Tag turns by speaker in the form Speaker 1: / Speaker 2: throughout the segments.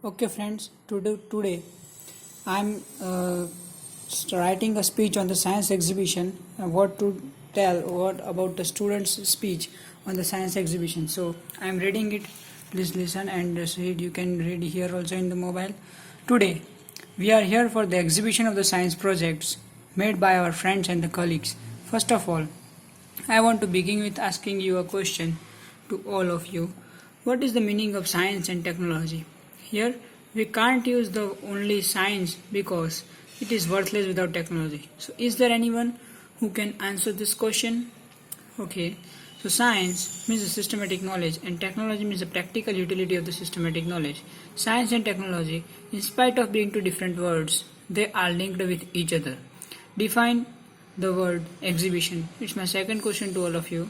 Speaker 1: Okay, friends, today I'm writing a speech on the science exhibition. What to tell, what about the students' speech on the science exhibition. So I'm reading it. Please listen and read. You can read here also in the mobile. Today, we are here for the exhibition of the science projects made by our friends and the colleagues. First of all, I want to begin with asking you a question to all of you. What is the meaning of science and technology? Here, we can't use the only science because it is worthless without technology. So, is there anyone who can answer this question? Okay, so science means the systematic knowledge, and technology means the practical utility of the systematic knowledge. Science and technology, in spite of being two different words, they are linked with each other. Define the word exhibition. It's my second question to all of you.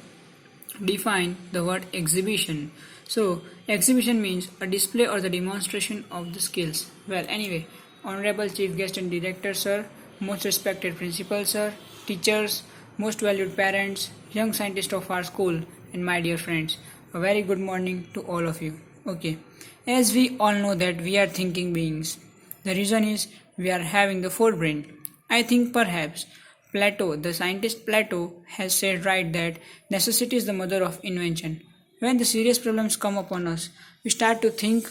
Speaker 1: Define the word exhibition. So, exhibition means a display or the demonstration of the skills. Well, anyway, Honorable Chief Guest and Director, sir, most respected Principal, sir, teachers, most valued parents, young scientists of our school, and my dear friends, a very good morning to all of you. Okay, as we all know that we are thinking beings. The reason is we are having the forebrain. I think perhaps Plato, the scientist Plato, has said right that necessity is the mother of invention. When the serious problems come upon us, we start to think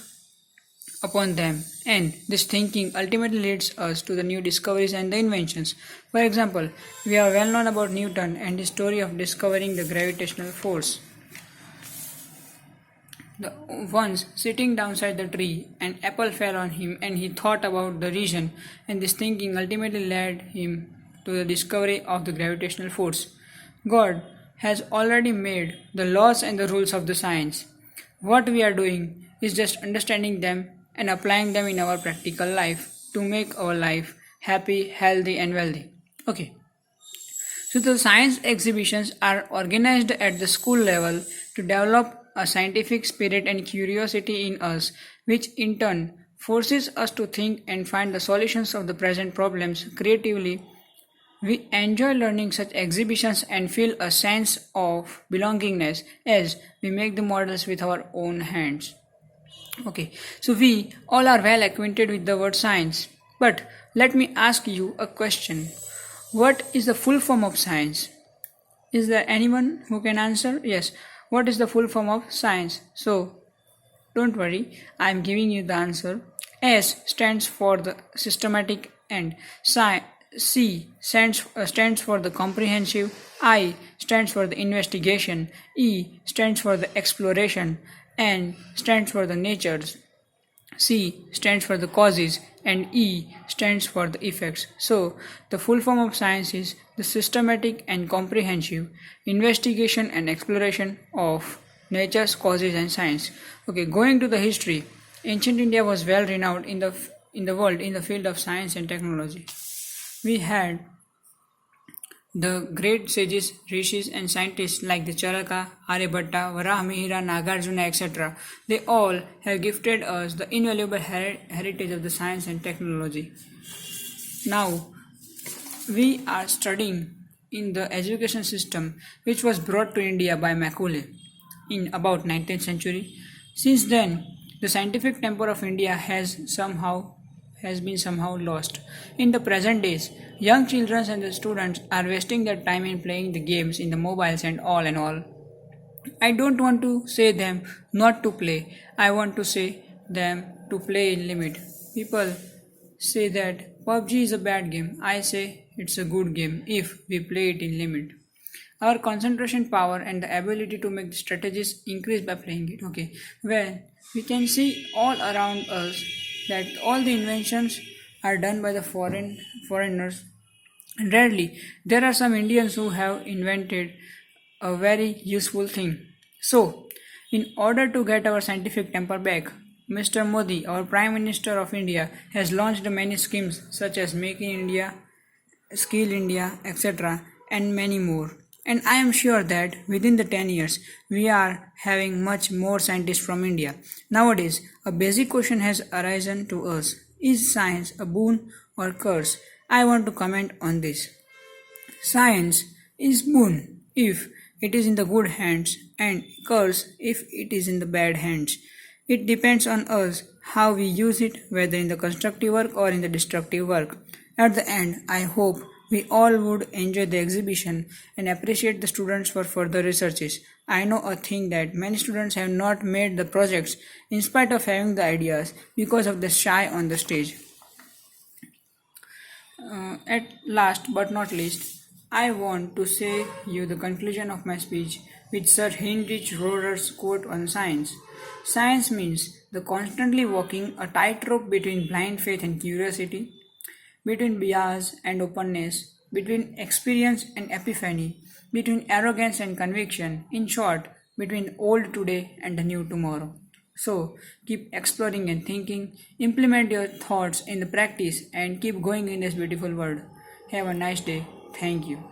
Speaker 1: upon them, and this thinking ultimately leads us to the new discoveries and the inventions. For example, we are well known about Newton and his story of discovering the gravitational force. Once sitting downside the tree, an apple fell on him, and he thought about the reason, and this thinking ultimately led him to the discovery of the gravitational force. God has already made the laws and the rules of the science. What we are doing is just understanding them and applying them in our practical life to make our life happy, healthy, and wealthy. Okay. So the science exhibitions are organized at the school level to develop a scientific spirit and curiosity in us, which in turn forces us to think and find the solutions of the present problems creatively. We enjoy learning such exhibitions and feel a sense of belongingness as we make the models with our own hands. Okay, so we all are well acquainted with the word science, but let me ask you a question. What is the full form of science? Is there anyone who can answer? Yes. What is the full form of science? So, don't worry, I am giving you the answer. S stands for the systematic and C stands for the comprehensive, I stands for the investigation, E stands for the exploration, N stands for the natures, C stands for the causes, and E stands for the effects. So, the full form of science is the systematic and comprehensive investigation and exploration of nature's causes and science. Okay, going to the history, ancient India was well renowned in the world in the field of science and technology. We had the great sages, rishis, and scientists like the Charaka, Aryabhatta, Varahamihira, Nagarjuna, etc. They all have gifted us the invaluable heritage of the science and technology. Now, we are studying in the education system which was brought to India by Macaulay in about 19th century. Since then, the scientific temper of India has been somehow lost. In the present days, young children and the students are wasting their time in playing the games in the mobiles and all and all. I don't want to say them not to play. I want to say them to play in limit. People say that PUBG is a bad game. I say it's a good game if we play it in limit. Our concentration power and the ability to make strategies increase by playing it. Okay, well, we can see all around us that all the inventions are done by the foreigners. And rarely there are some Indians who have invented a very useful thing. So, in order to get our scientific temper back, Mr. Modi, our Prime Minister of India, has launched many schemes such as Make in India, Skill India, etc., and many more. And I am sure that within the 10 years, we are having much more scientists from India. Nowadays, a basic question has arisen to us. Is science a boon or curse? I want to comment on this. Science is boon if it is in the good hands and curse if it is in the bad hands. It depends on us how we use it, whether in the constructive work or in the destructive work. At the end, I hope we all would enjoy the exhibition and appreciate the students for further researches. I know a thing that many students have not made the projects in spite of having the ideas because of the shy on the stage. At last but not least, I want to say you the conclusion of my speech with Sir Heinrich Rohrer's quote on science. Science means the constantly walking a tightrope between blind faith and curiosity, between bias and openness, between experience and epiphany, between arrogance and conviction, in short, between old today and the new tomorrow. So, keep exploring and thinking, implement your thoughts in the practice, and keep going in this beautiful world. Have a nice day. Thank you.